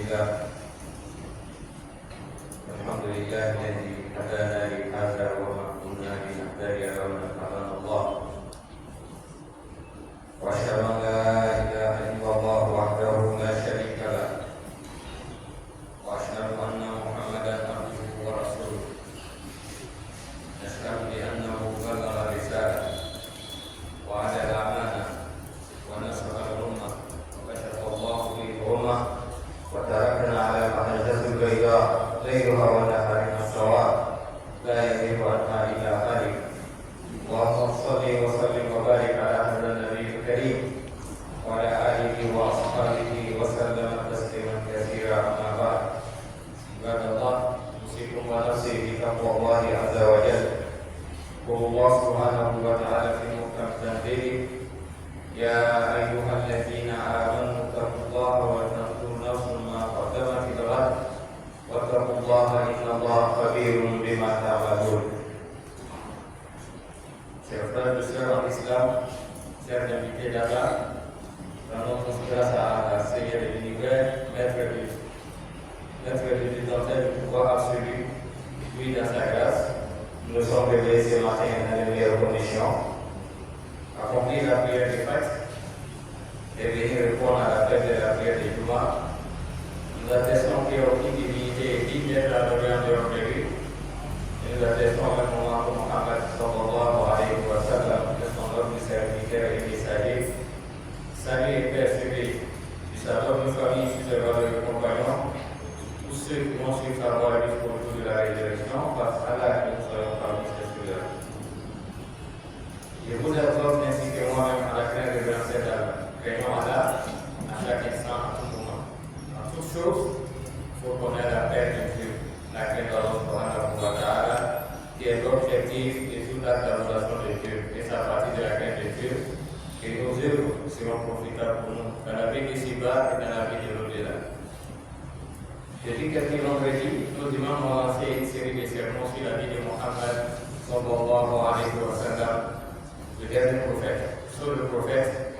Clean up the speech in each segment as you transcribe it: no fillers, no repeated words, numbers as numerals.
لله الحمد لله الذي هدانا لهذا وما كنا لنهتدي لولا أن هدانا الله وأشهد أن لا إله إلا الله وحده لا شريك له وأشهد أن محمدا عبده ورسوله نشهد بأنه بلغ الرسالة وأدى الأمانة ونصح الأمة وكشف الله به الأمة وتركنا على محجة البيضاء ليلها ونهارها سواء لا يزيغ عنها إلا هالك اللهم صل وسلم وبارك على هذا النبي الكريم وعلى آله وأصحابه وسلم تسليما كثيرا أما بعد عباد الله أوصيكم ونفسي بتقوى الله عز وجل يقول الله سبحانه وتعالى في محكم تنزيله يا أيها الذين آمنوا اتقوا الله ولتنظر نفس ما قدمت لغد واتقوا الله إن الله خبير بما تعملون. Chers frères et sœurs en islam, chers invités d'Allah, rendons tous grâce à Seigneur de l'univers, maître de l'identité du pouvoir absolu, lui dans sa grâce. Nous sommes réveillés ce matin dans les meilleures conditions, accomplir la prière des fêtes et venir répondre à l'appel de la prière des Juma. Nous attestons qu'il n'y a aucune divinité digne d'être adorée en dehors de lui. Et nous attestons à un moment que Mohammed sallallahu alayhi wa sallam est son homme, serviteur et messager. Salut et paix sur lui. Du savoir d'une famille, sur ses valeurs et compagnons, tous ceux qui vont suivre sa voie jusqu'au jour de la résurrection, parce qu'Allah nous soyons parmi ces ceux-là. Je vous exhorte ainsi que moi-même à la crainte de révérentiel d'Allah. Craignons Allah à chaque instant, à tout moment. En toute chose, il faut connaître la paix de Dieu, la crainte d'Allah subhanahu wa ta'ala, qui est l'objectif de toute l'adoration de Dieu. Et c'est à partir de la crainte de Dieu que nos œuvres seront profitables pour nous, dans la vie d'ici-bas et dans la vie de l'au-delà. Depuis quelques vendredis, nos imams ont lancé une série de sermons sur la vie de Mohammed sallallahu alayhi wa sallam, le dernier prophète, sur le prophète.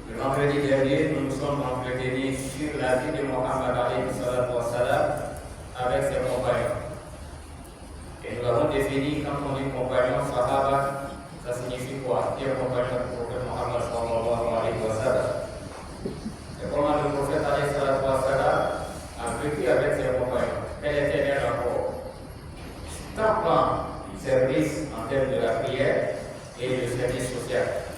Le vendredi dernier, nous nous sommes entretenus sur la vie de Mohammed alayhi wa sallam avec ses compagnons. Et nous avons défini, quand on dit compagnon, sahaba, ça signifie quoi? Qui est compagnon du prophète Mohammed sallallahu alayhi wa sallam. Et comment le prophète alayhi wa sallam a vécu avec ses compagnons? Quel était leur rapport? Tant en service en termes de la prière et le service social.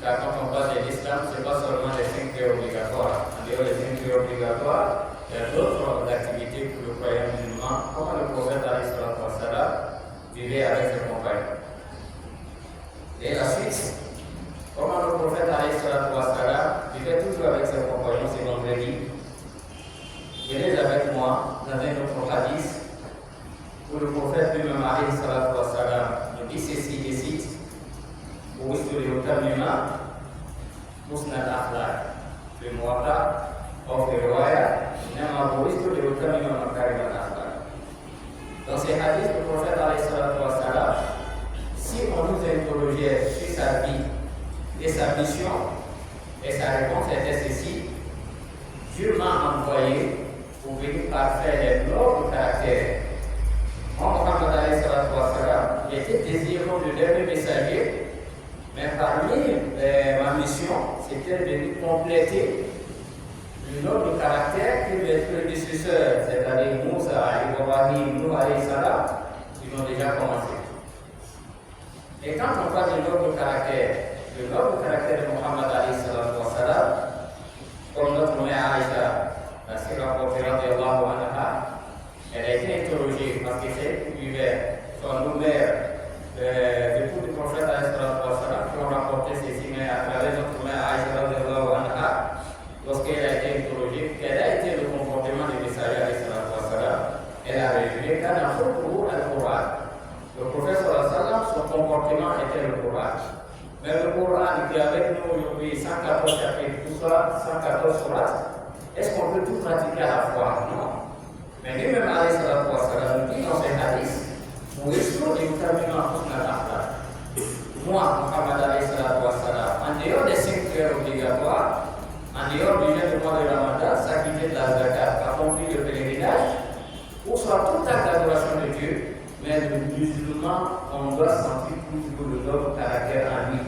Car quand on parle de l'islam, ce n'est pas seulement les 5 prières obligatoires. En dehors des 5 prières obligatoires, il y a d'autres activités pour le croyant musulman. Comment le prophète alayhi wa sallam vivait avec ses compagnons. Et la suite, comment le prophète alayhi wa sallam vivait toujours avec ses compagnons ce vendredi. Venez avec moi dans un autre hadith où le prophète lui-même alayhi wa sallam nous dit ceci et cite. ووصل ليتمم حسن الاخلاق في الموقع او في روايه انما وصل ليتمم مكارم الاخلاق. Dans ces hadiths, le prophète alayhi wa sallam, si on nous interrogeait sur sa vie et sa mission, et sa réponse était ceci: Dieu m'a envoyé pour venir parfaire les nobles caractères. Moi, Mohammed alayhi wa sallam, il était désiré comme le dernier messager. Mais parmi ma mission, c'était de compléter le noble caractère que mes prédécesseurs, c'est-à-dire Moussa, Ibrahim, Nuh alayhi salam, ils ont déjà commencé. Et quand on parle du noble caractère de Mohammed alayhi salam, comme notre mère Aïcha, la sœur rapportée radiallahu anha, elle a été interrogée parce que c'est elle qui vivait son numéro. Beaucoup de prophètes qui ont rapporté ceci, mais à travers notre mère Aïcha radiallahu anha, lorsqu'elle a été interrogée, quel a été le comportement du messager alayhi salam, elle a résumé qu'à la fois pour le Coran. Le prophète sallam, son comportement était le Coran. Mais le Coran qui est avec nous aujourd'hui, 114 chapitres, tout ça, 114 sourates, est-ce qu'on peut tout pratiquer à la fois? Non. Mais lui-même alayhi salam nous dit dans ses hadiths, moi, Mohammed alayhi salam, en dehors des 5 prières obligatoires, en dehors du jeûne du mois de Ramadan, s'acquitter de la zakat, accomplir le pèlerinage, ou soit tout acte d'adoration de Dieu, mais le musulman, on doit sentir toujours le bon caractère en lui.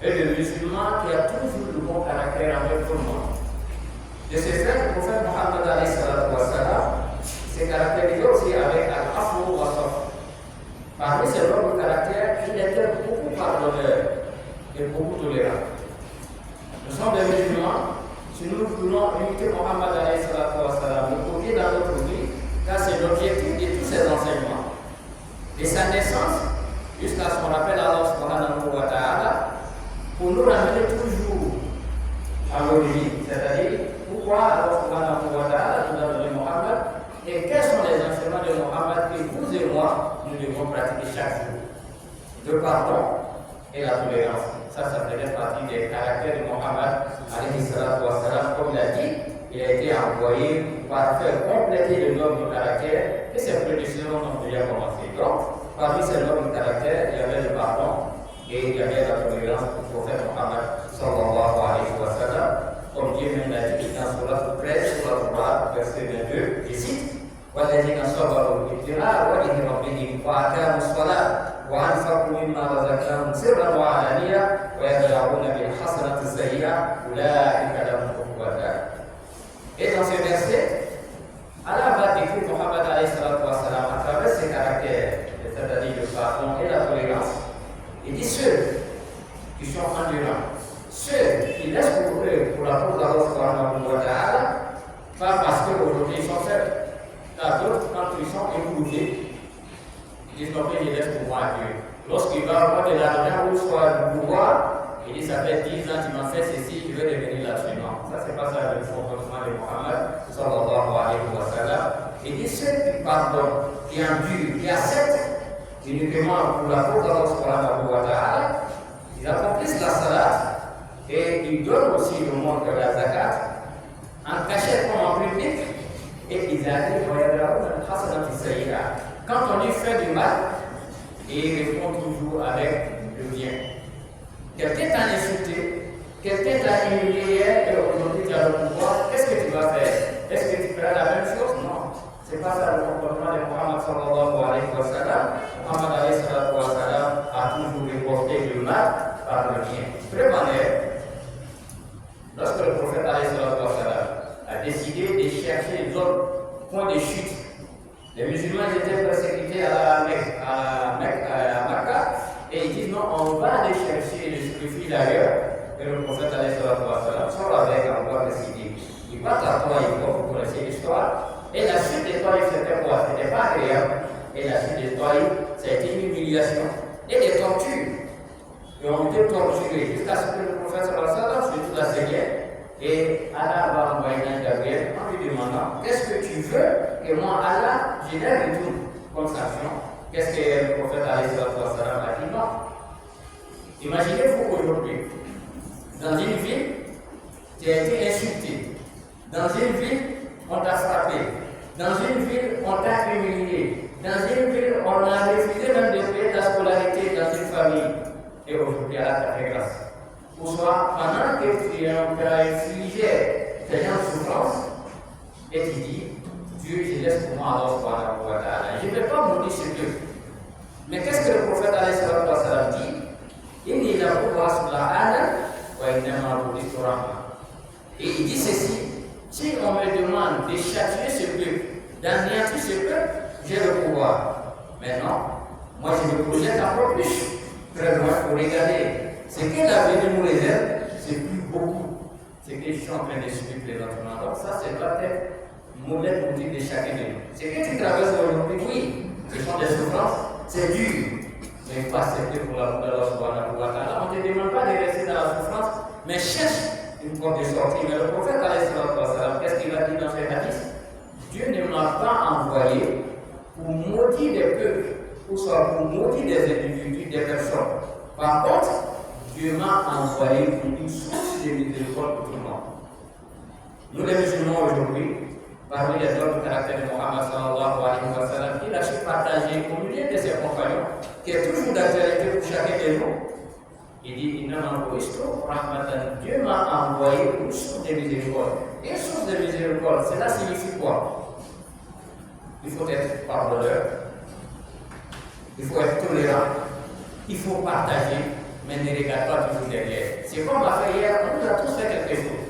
Et le musulman qui a toujours le bon caractère avec tout le monde. De ce fait, le prophète Mohammed s'est caractérisé aussi avec Al-Afou wa Saf. Parmi ces nobles caractères, il était beaucoup pardonneur et beaucoup tolérant. Nous sommes des musulmans. Si nous voulons imiter Mohammed le copier dans notre vie, car c'est l'objectif de tous ces enseignements. De sa naissance jusqu'à ce qu'on appelle Allah subhanahu wa ta'ala, pour nous ramener toujours à l'origine, c'est-à-dire pourquoi Allah subhanahu wa ta'ala nous a donné Mohammed et quels sont les enseignements de Mohammed que vous et moi nous devons pratiquer chaque jour. Le pardon et la tolérance. Ça faisait partie des caractères de Mohammed, comme il a dit, il a été envoyé pour faire compléter le noble caractère et ses prédécesseurs ont déjà commencé. Donc, parmi ces nobles caractères, il y avait le pardon et il y avait la tolérance du prophète Mohammed sallallahu alayhi wa sallam. Comme Dieu même l'a dit dans Surah 13, Surah 3, verset 22, je cite وَالَّذِينَ صَبَرُوا ابْتِغَاءَ وَجْهِ رَبِّهِمْ وَأَقَامُوا الصَّلَاةَ وَأَنفَقُوا مِمَّا رَزَقْنَاهُمْ سِرًّا وَعَلَانِيَةً وَيَدْرَءُونَ بِالْحَسَنَةِ السَّيِّئَةَ أُولَٰئِكَ لَهُمْ عُقْبَى الدَّارِ. Et dans ce verset, Allah va décrire Mohammed à travers ses caractères, c'est-à-dire le pardon et la tolérance. Il dit ceux qui sont endurants, ceux qui laissent pour eux, pour la cause d'Allah subhanahu wa ta'ala, pas parce qu'aujourd'hui ils sont faibles. Car d'autres, quand ils sont éprouvés, ils disent non, mais je laisse pour moi à Dieu. Lorsqu'il va avoir de l'argent ou soit du pouvoir, il dit ça fait 10 ans tu m'as fait ceci, je vais devenir là-dessus. Non, ça c'est pas ça le comportement de Mohammed sallallahu alayhi wa sallam. Il dit ceux qui pardonnent, qui endurent, qui acceptent uniquement pour la cause d'Allah subhanahu wa ta'ala, ils accomplissent la salat et ils donnent aussi le monde de la zakat en cachette comme en public et ils arrivent à quand on lui fait du mal, il répond toujours avec le bien. Quelqu'un t'a insulté, quelqu'un t'a humilié et aujourd'hui tu as le pouvoir, qu'est-ce que tu vas faire? Est-ce que tu feras la même chose? Non. C'est pas ça le comportement de Mohammed sallallahu alayhi wa sallam. Mohammed alayhi wa sallam a toujours reporté le mal par le bien. Preuve en est, lorsque le prophète alayhi wa sallam a décidé de chercher les autres points de chute, les musulmans étaient persécutés à Makkah et ils disent non, on va aller chercher les sacrifices ailleurs. Et le prophète alayhi wa sallam sort avec un roi décidé. Il va à toi, vous connaissez l'histoire. Et la suite des toiles, c'était quoi? C'était pas agréable. Et la suite des toiles, ça a été une humiliation et des tortures. Et on était torturés jusqu'à ce que le prophète sallallahu alayhi wa sallam surtout la saignait. Et Allah va envoyer un Gabriel en lui demandant qu'est-ce que tu veux que moi, Allah, je les retourne comme sanction. Qu'est-ce que le prophète alayhi wa sallam a dit? Non. Imaginez-vous aujourd'hui, dans une ville, tu as été insulté. Dans une ville, on t'a frappé. Dans une ville, on t'a humilié. Dans une ville, on a refusé même de payer ta scolarité dans une famille. Et aujourd'hui, Allah t'a fait grâce. Ou soit, pendant que tu as infligé des gens de souffrance, et tu dis, Dieu, je laisse pour moi Allah subhanahu wa ta'ala. Je ne vais pas mourir chez Dieu. Mais qu'est-ce que le prophète alayhi wa sallam dit? Inni la et il dit ceci, si on me demande de châtier ce peuple, d'anéantir ce peuple, j'ai le pouvoir. Mais non, moi je me projette encore plus, très loin pour regarder. Ce que l'avenir nous réserve, c'est plus beaucoup. Ce que je suis en train de subir présentement. Donc ça, c'est peut-être modèle pour dire de chacun de nous. Ce que tu traverses aujourd'hui, oui, ce sont des souffrances, c'est dur. Mais pas accepter pour la d'Allah subhanahu wa ta'ala. On ne te demande pas de rester dans la souffrance, mais cherche une porte de sortie. Mais le prophète, qu'est-ce qu'il a dit dans ses hadiths? Dieu ne m'a pas envoyé pour maudire des peuples, ou soit pour maudire des individus, des personnes. Par contre, Dieu m'a envoyé pour une source de miséricorde pour tout le monde. Nous les musulmans aujourd'hui, parmi les autres caractères de Mohammed sallallahu alayhi wa sallam, il a su partager au milieu de ses compagnons, qui est toujours d'actualité pour chacun de nous. Il dit Innama bu'istu rahmatan. Dieu m'a envoyé une source de miséricorde. Une source de miséricorde, cela signifie quoi? Il faut être pardonneur, il faut être tolérant, il faut partager, mais ne regarde pas toujours derrière. C'est comme on a fait hier, on nous a tous fait quelque chose.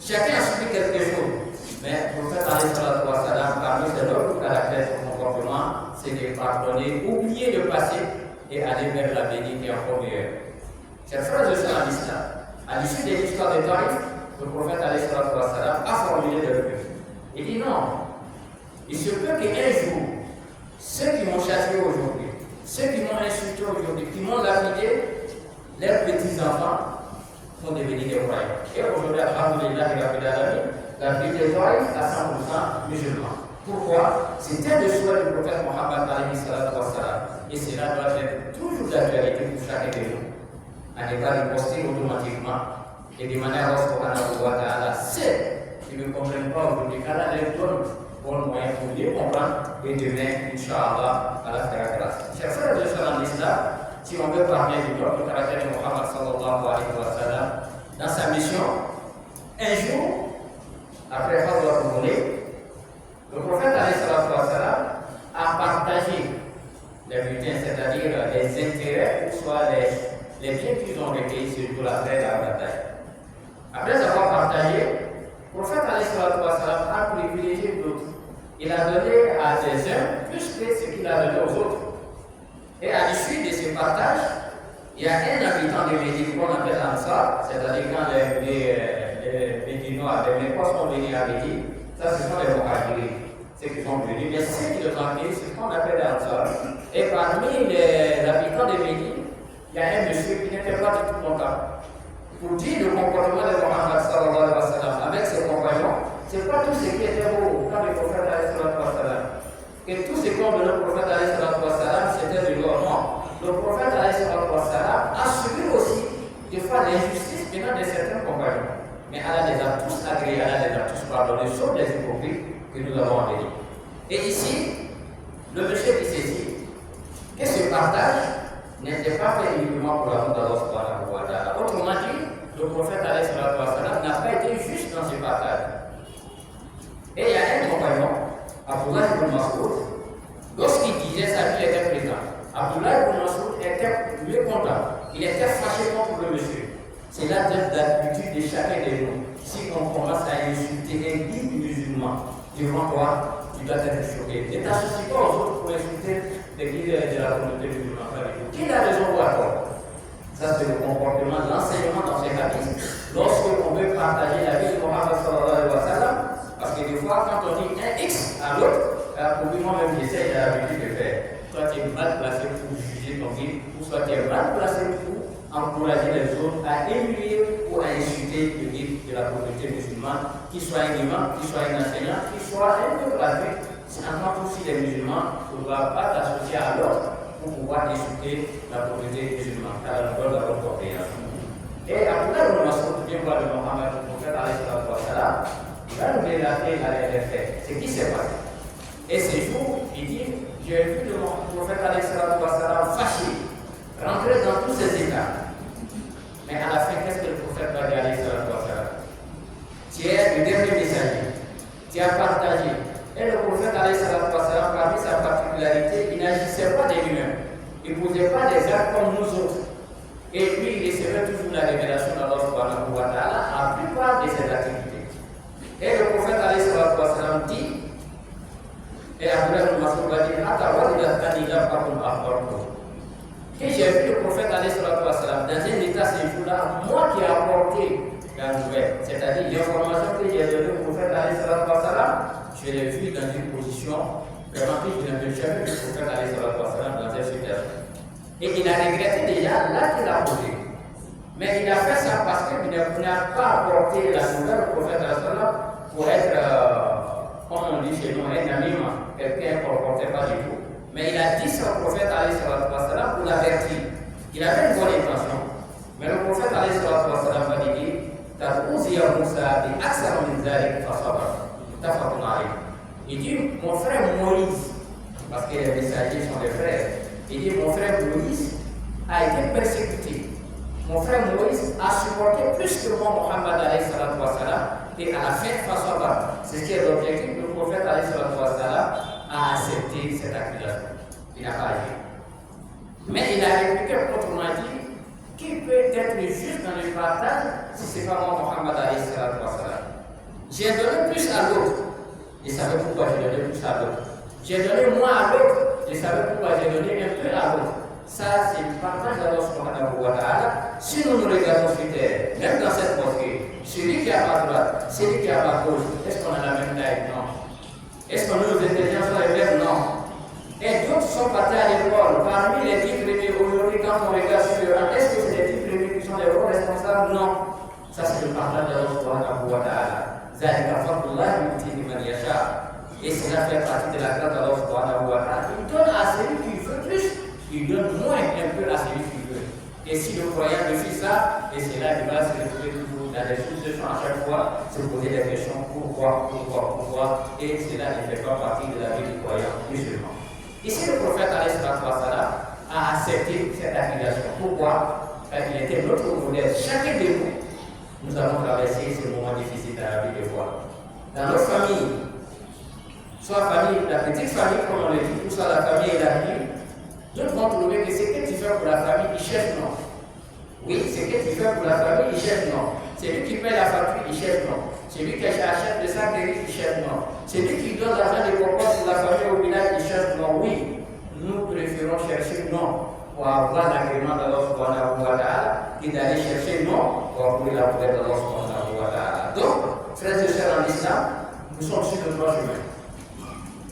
Chacun a subi quelque chose. Mais le prophète parmi ses autres caractères de comportement, c'est de pardonner, oublier le passé et aller vers l'avenir qui est encore meilleur. Cette phrase de l'islam, à l'issue de l'histoire de Taïf, le prophète a formulé le vœu. Il dit non, il se peut qu'un jour, ceux qui m'ont châtié aujourd'hui, ceux qui m'ont insulté aujourd'hui, qui m'ont lapidé, leurs petits-enfants vont devenir des croyants. Et aujourd'hui, la vie des croyants à 100% musulmans. Pourquoi? C'était le souhait du prophète Mohammed et cela doit être toujours d'actualité pour chacun de nous. À ne pas riposter automatiquement et de manière à ce ceux qui ne comprennent pas aujourd'hui, qu'Allah les donne bon moyen pour les comprendre et demain, Inch'Allah, Allah fera grâce. Chers frères et sœurs en islam, si on veut parler du caractère de Mohammed sallallahu alayhi wa sallam, dans sa mission, un jour, après Hazrat Moulay, le prophète a partagé les butins, c'est-à-dire les intérêts, ou soit les biens qu'ils ont recueillis sur la terre à la bataille. Après avoir partagé, le prophète a privilégié d'autres. Il a donné à des uns plus que ce qu'il a donné aux autres. Et à l'issue de ce partage, il y a un habitant de Médine qu'on appelle Ansar, c'est-à-dire quand les Médinois, les Mécois sont venus à Médine, ça ce sont les Mohajiris, ceux qui sont venus, mais ceux qui le sont venus, c'est ce qu'on appelle Ansar. Et parmi les habitants de Médine, il y a un monsieur qui n'était pas du tout content. Pour dire le comportement de Mohammed sallallahu alayhi wa sallam avec ses compagnons, c'est pas tout ce qui était beau quand le prophète alayhi wa sallam. Et tout ce qu'on veut le prophète alayhi wa sallam, c'était de l'or. Non. Le prophète alayhi wa sallam a subi aussi des fois l'injustice venant de certains compagnons. Mais Allah les a tous agréés, Allah les a tous pardonnés, sauf les hypocrites que nous avons amenés. Et ici, le monsieur qui s'est dit que ce partage n'était pas fait uniquement pour l'amour d'Allah subhanahu wa ta'ala. Autrement dit, le prophète alayhi wa sallam n'a pas été juste dans ce partage. Et il y a un compagnon, Abdullah ibn Mas'ud, lorsqu'il disait ça, il était présent. Abdullah ibn Mas'ud était mécontent, il était fâché contre le monsieur. C'est là l'habitude de chacun de nous. Si on commence à insulter un guide musulman devant toi, tu dois être choqué. Ne t'associe pas aux autres pour insulter les guides de la communauté musulmane. Qui a raison ou à tort? Ça, c'est le comportement, l'enseignement dans ces hadiths. Lorsqu'on veut partager la vie de Mohammed sallallahu alayhi wa sallam, parce que des fois, quand on dit un X à l'autre, pour moi-même, j'essaie l'habitude de faire. Soit tu es mal placé pour juger ton guide, ou soit tu es mal placé pour encourager les autres à émuler ou à insulter le guide de la communauté musulmane, qu'il soit un imam, qu'il soit un enseignant, qu'il soit un peu gratuit. C'est encore aussi les musulmans, tu ne dois pas t'associer à l'autre pour pouvoir insulter la communauté musulmane, car elle doit la compréhension. Et après, on a bien voir le Mohammed, le prophète alayhi wa sallam, il va nous relater les faits, ce qui s'est passé. Et ce jour, il dit, j'ai vu le prophète alayhi wa sallam fâché, rentrer dans tous ses états. Mais à la fin, qu'est-ce que le prophète va dire alayhi wa sallam? Tu es le dernier messager, tu as partagé. Et le prophète alayhi wa sallam, parmi sa particularité, il n'agissait pas des humains. Il ne posait pas des actes comme nous autres. Et lui, il recevait toujours la révélation d'Allah subhanahu wa ta'ala à la plupart de ses activités. Et le prophète alayhi wa sallam dit, et après le Massoud va dire, que j'ai vu le prophète alayhi wa sallam dans un état ce jour-là, moi qui ai apporté la nouvelle, c'est-à-dire l'information que j'ai donnée au prophète alayhi wa sallam, je l'ai vu dans une position vraiment que je n'avais jamais vu le prophète alayhi wa sallam dans cette situation. Et il a regretté déjà là qu'il a posé. Mais il a fait ça parce qu'il n'a pas apporté la nouvelle au prophète pour être, comme on dit chez nous, un ami, quelqu'un qu'on ne portait pas du tout. Mais il a dit ça au prophète pour l'avertir. Il avait une bonne intention. Mais le prophète va dire, il dit, mon frère Moïse, parce que les messagers sont des frères, il dit, mon frère Moïse a été persécuté. mon frère Moïse a supporté plus que moi Mohammed alayhi salatu wa salam, et à la fin, c'est ce qui est l'objectif, le prophète alayhi salatu wa salam a accepté cette accusation. Il n'a pas agi. Mais il a répliqué autrement dit, qui peut être juste dans le partage si ce n'est pas moi Mohammed alayhi salatu wa salam. J'ai donné plus à l'autre. Je savais pourquoi j'ai donné plus à l'autre. J'ai donné moins à l'autre. Je savais pourquoi j'ai donné un peu à l'autre. Ça, c'est le partage d'Allah subhanahu wa ta'ala. Si nous nous regardons sur terre, même dans cette mosquée, celui qui a ma droite, celui qui a ma gauche, est-ce qu'on a la même taille? Non. Est-ce que nos intelligences sont les mêmes? Non. Et d'autres sont partis à l'école. Parmi les 10 premiers aujourd'hui, quand on regarde sur le rang, est-ce que c'est les 10 premiers qui sont les bons responsables? Non. Ça, c'est le partage d'Allah subhanahu wa ta'ala. Et cela fait partie de la grâce d'Allah subhanahu wa ta'ala. Il donne à celui qui veut plus, il donne moins un peu à celui qui veut. Et si le croyant refuse ça, et c'est là qu'il va se retrouver toujours dans les situations à chaque fois, se poser des questions pourquoi, et cela ne fait pas partie de la vie du croyant musulman. Ici, le prophète alayhi salatu wa salam a accepté cette accusation. Pourquoi? Parce qu'il était notre modèle. Chacun de nous avons traversé ces moments difficiles dans la vie de foi. Dans notre famille, soit famille, la petite famille, comme on le dit, ou soit la famille élargie, d'autres vont trouver que ce que tu fais pour la famille, ils cherchent non. Oui, ce que tu fais pour la famille, ils cherchent non. Celui qui paie la facture, il cherche non. Celui qui achète le sac de riz, il cherche non. Celui qui donne l'argent de propos pour la famille au village, il cherche non. Oui, nous préférons chercher non pour avoir l'agrément d'Allah subhanahu wa ta'ala et d'aller chercher non pour avoir la paix d'Allah subhanahu wa ta'ala. Donc, frères et sœurs en islam, nous sommes sur le droit chemin.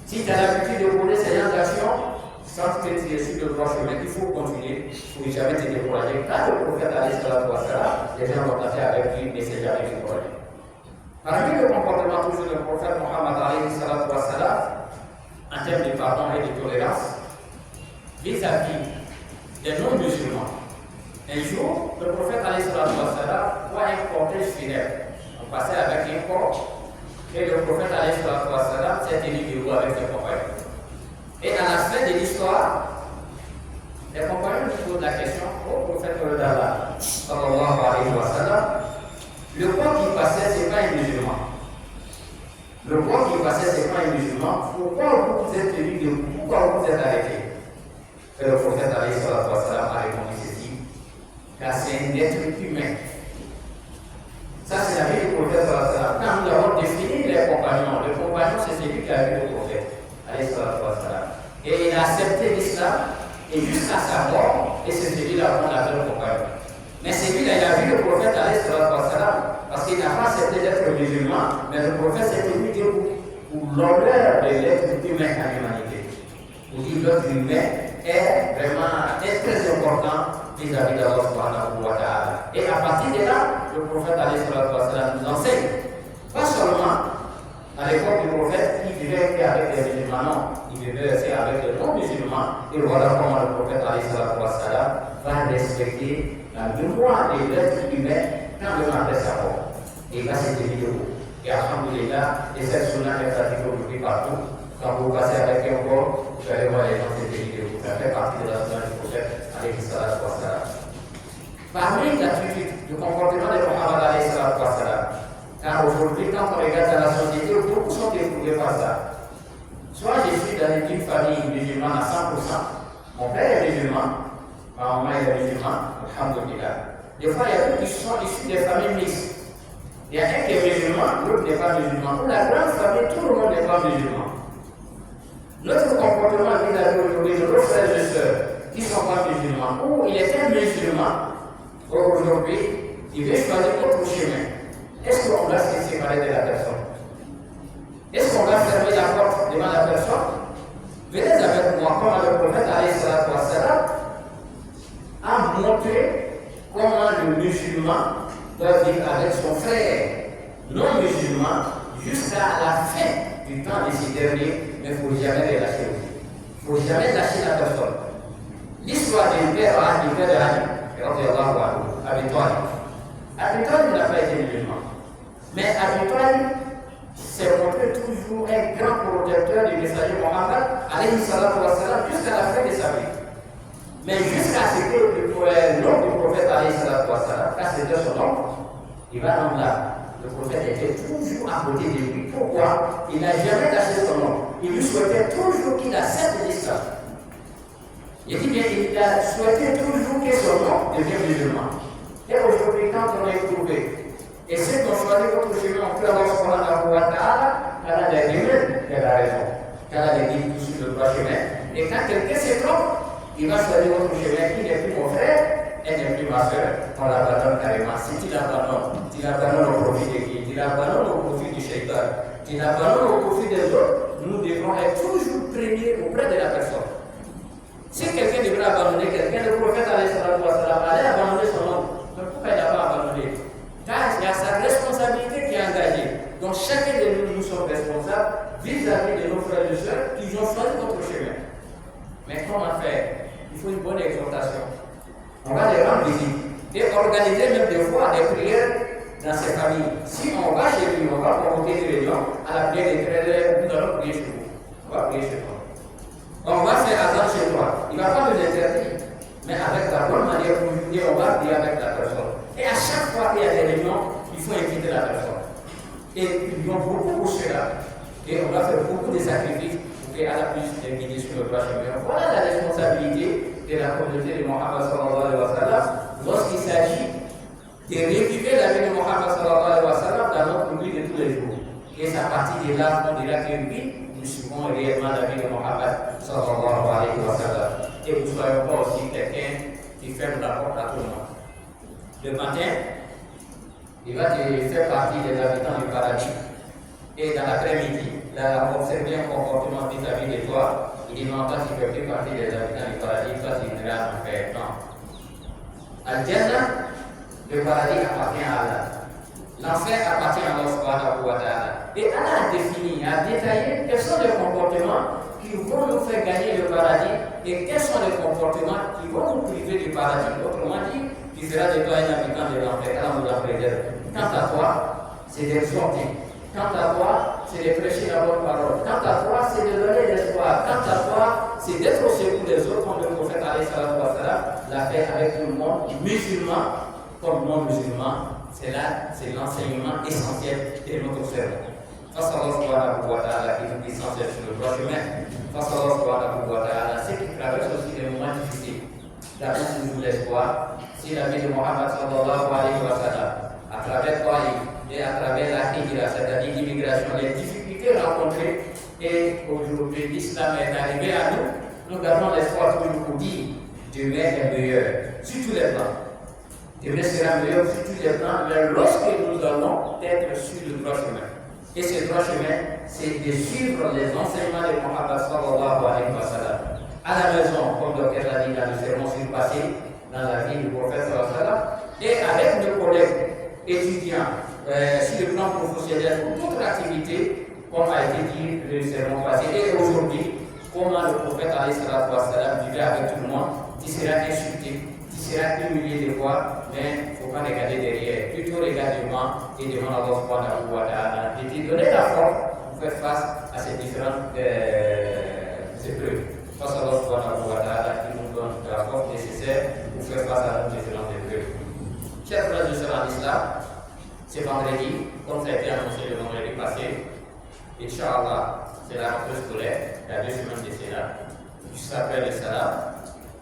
Si tu as l'habitude de poser ces actions, sans que tu es sur le droit chemin, il faut continuer, il ne faut jamais te décourager. Quand le prophète alayhi salatu wa salam, les gens vont passer avec lui, mais c'est jamais découragé. Parmi le comportement toujours du prophète Mohammed alayhi salatu wa salam, en termes de pardon et de tolérance, vis-à-vis des non-musulmans. Un jour, le prophète alayhi salatu wa salam voit un cortège funèbre. On passait avec un corps. Et le prophète alayhi salatu wa salam s'est tenu debout avec ses compagnons. Et à la fin de l'histoire, les compagnons lui posent la question au prophète d'Allah, sallallahu alayhi wa sallam, le corps qui passait, ce n'est pas un musulman. Le corps qui passait, ce n'est pas un musulman. Pourquoi vous êtes tenu debout? Pourquoi vous êtes arrêté? Et le prophète alayhi salatu wa salam a répondu ceci, car c'est un être humain. Ça, c'est la vie du prophète sallallahu alayhi wa sallam. Quand nous avons défini les compagnons, le compagnon, c'est celui qui a vu le prophète alayhi salatu wa salam. Et il a accepté l'islam, et jusqu'à sa mort, et c'est celui-là qu'on appelle le compagnon. Mais celui-là, il a vu le prophète alayhi salatu wa salam, parce qu'il n'a pas accepté d'être musulman, mais le prophète s'est tenu debout pour l'honneur de l'être humain à l'humanité. Pour dire l'être humain est vraiment très important vis-à-vis d'Allah subhanahu wa ta'ala. Et à partir de là, le prophète alayhi salatu wa salam nous enseigne, pas seulement à l'époque du prophète, il vivait avec les musulmans, non, il vivait aussi avec les non-musulmans. Et voilà comment le prophète alayhi salatu wa salam va respecter la mémoire de l'être humain quand le matin sa mort. Et là, c'est des vidéos. Et alhamdulillah, et cette sunna est pratiquée aujourd'hui partout. Quand vous passez avec un corps, vous allez voir les gens de cette vidéo. Ça fait partie de la sunna du prophète alayhi salatu wa salam. Parmi l'attitude, le comportement de Muhammad alayhi salatu wa salam, car aujourd'hui, quand on regarde dans la société, beaucoup sont éprouvés par ça. Soit je suis dans une famille musulmane à 100%, mon père est musulman, ma maman est musulmane, alhamdulillah. Des fois, il y a d'autres qui sont issus des familles mixtes. Il y a un qui est musulman, l'autre n'est pas musulman. Pour la grande famille, tout le monde n'est pas musulman. Notre comportement vis-à-vis aujourd'hui de nos frères et sœurs qui ne sont pas musulmans, ou il est un musulman, aujourd'hui, il veut choisir autre chemin. Est-ce qu'on va se séparer de la personne? Est-ce qu'on va fermer la porte devant la personne? Venez avec moi, comme le prophète alayhi salatu wa salam a montré comment le musulman doit vivre avec son frère non musulman jusqu'à la fin du temps de ces derniers, mais il ne faut jamais les lâcher aussi. Il ne faut jamais lâcher la personne. L'histoire du père Ali, Abi Talib n'a pas été musulman. Mais Abi Talib s'est montré toujours un grand protecteur du messager Mohammed alayhi salatu wa salam jusqu'à la fin de sa vie. Mais jusqu'à ce que l'oncle du prophète alayhi salatu wa salam, car c'était son oncle, il va donc là. Le prophète était toujours à côté de lui. Pourquoi? Il n'a jamais lâché son oncle. Il lui souhaitait toujours qu'il accepte l'islam. Il dit bien, il a souhaité toujours que son oncle devienne musulman. Et aujourd'hui, quand on est trouvé, et ceux qui ont choisi votre chemin, on peut avoir subhanahu wa ta'ala, qu'elle a des limites, elle a raison. Qu'elle a des limites sur le droit chemin. Et quand quelqu'un se trompe, il va choisir votre chemin, qui n'est plus mon frère, elle n'est plus ma soeur, on l'abandonne carrément. Si tu l'abandonnes au profit de qui? Tu l'abandonnes au profit du shaitan, tu l'abandonnes au profit des autres, nous devons être toujours premiers auprès de la personne. Si quelqu'un devrait abandonner quelqu'un, le prophète allait abandonner son homme. Donc pourquoi il n'a pas abandonné? Car il y a sa responsabilité qui est engagée. Donc chacun de nous, nous sommes responsables vis-à-vis de nos frères et sœurs qui ont choisi notre chemin. Mais comment faire? Il faut une bonne exhortation. On va les rendre visite et organiser même des fois des prières dans ces familles. Si on va chez lui, on va convoquer des réunions à la prière des frères, nous allons prier chez vous. On va prier chez toi. On va faire attendre chez toi. Il ne va pas nous interdire, mais avec la bonne manière pour nous dire, on va prier avec la personne. Et à chaque fois qu'il y a des réunions, il faut inviter la personne. Et ils ont beaucoup pour cela. Et on va faire beaucoup de sacrifices pour qu'elle puisse guider sur le droit chemin. Voilà la responsabilité de la communauté de Mohammed sallallahu alayhi wa sallam lorsqu'il s'agit de réviver la vie de Mohammed sallallahu alayhi wa sallam dans notre vie de tous les jours. Et c'est à partir de là qu'on dira que oui, nous suivons réellement la vie de Mohammed sallallahu alayhi wa sallam. Et nous ne soyons pas aussi quelqu'un qui ferme la porte à tout le monde. Le matin, il va te faire partie des habitants du paradis. Et dans l'après-midi, il a observé un comportement vis-à-vis de toi. Il dit non, toi tu ne fais plus partie des habitants du paradis, toi tu iras en enfer. Non. Al-Jannah, le paradis appartient à Allah. L'enfer appartient à Allah subhanahu wa ta'ala. Et Allah a défini, a détaillé quels sont les comportements qui vont nous faire gagner le paradis et quels sont les comportements qui vont nous priver du paradis. Autrement dit, tu feras de toi un habitant de l'enfer, Allah nous en préserve. Quant à toi, c'est d'exhorter. Quant à toi, c'est de prêcher la bonne parole. Quant à toi, c'est de donner l'espoir. Quant à toi, c'est d'être au secours des autres, comme le prophète alayhi salatu wa salam l'a fait avec tout le monde, musulman comme non musulman. C'est là, c'est l'enseignement essentiel de notre sermon. Face à Allah subhanahu wa ta'ala qui est essentiel sur le droit chemin, face à Allah subhanahu wa ta'ala, c'est qui traverse aussi des moments difficiles. D'abord, toujours l'espoir. Si la vie de Mohammed sallallahu alayhi wa sallam, à travers toi et à travers la hijra, c'est-à-dire l'immigration, les difficultés rencontrées, et aujourd'hui l'islam est arrivé à nous, nous gardons l'espoir toujours pour dire demain est meilleur sur tous les plans. Demain sera meilleur sur tous les plans, mais lorsque nous allons être sur le droit chemin. Et ce droit chemin, c'est de suivre les enseignements de Mohammed sallallahu alayhi wa sallam. À la maison, comme le Dr l'a dit dans le sermon surpassé, dans la vie du prophète sallallahu alayhi wa sallam, et avec nos collègues étudiants, sur le plan professionnel ou toute activité, comme a été dit le sermon passé, et aujourd'hui, comment le prophète alayhi sallam vivait avec tout le monde, qui sera insulté, qui sera humilié des fois, mais il ne faut pas regarder derrière, plutôt regarder devant et demande à Allah subhanahu wa ta'ala de te donner la force pour faire face à ces différentes épreuves. Face à Allah subhanahu wa ta'ala qui nous donne la force nécessaire pour faire face à nos différentes épreuves. Chers frères et sœurs en islam, c'est vendredi, comme ça a été annoncé le vendredi passé. Inch'Allah, c'est la rentrée scolaire, il y a 2 semaines de cela. Juste après le salam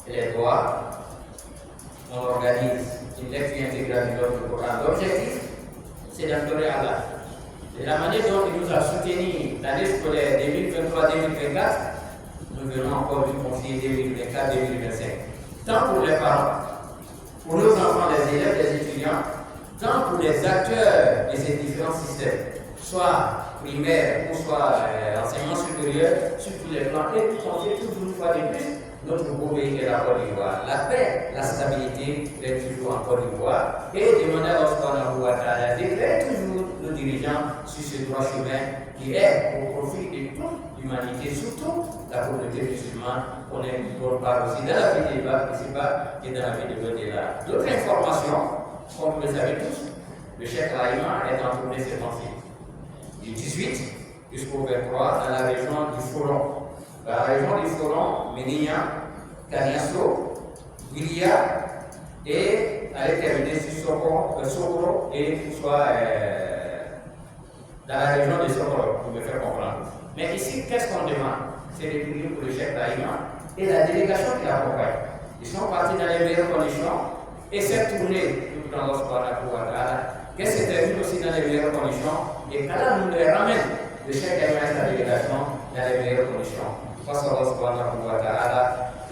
et les doigts, on organise une lecture intégrale du Coran. L'objectif, c'est d'adorer Allah. Et la manière dont il nous a soutenus l'année scolaire 2023-2024, nous venons encore lui confier 2024-2025. Tant pour les parents, pour nos enfants, les élèves, les étudiants, tant pour les acteurs de ces différents systèmes, soit primaire ou soit enseignement supérieur, sur tous les plans, et tout en fait toujours une fois de plus, notre beau pays est la Côte d'Ivoire. La paix, la stabilité est toujours en Côte d'Ivoire. Et demander à Allah d'éclairer toujours nos dirigeants sur ce droit chemin qui est au profit de toute l'humanité, surtout la communauté musulmane, qu'on est une bonne part aussi dans la vie des bas ici-bas et dans la vie de l'au-delà. D'autres informations, comme vous le savez tous, le Cheikh Laïma est en tournée ces temps-ci, du 18 jusqu'au 23 dans la région du Foron. La région du Foron, Ménia, Kaniasso, et aller terminer sur Sokoro et soit dans la région de Sokoro, pour me faire comprendre. Mais ici, qu'est-ce qu'on demande? C'est de prier pour le chef d'Aïma et la délégation qui l'accompagne. Ils sont partis dans les meilleures conditions et cette tournée, tout dans qu'elle se termine aussi dans les meilleures conditions et qu'Allah nous les ramène, le chef d'Aïma et la délégation, dans les meilleures conditions. Parce que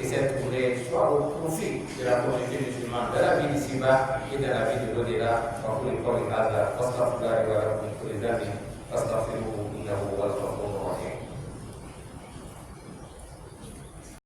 cette tournée soit au profit de la communauté musulmane, de la vie d'ici-bas et de la vie de l'au-delà. Pour les corps de Gaza, parce que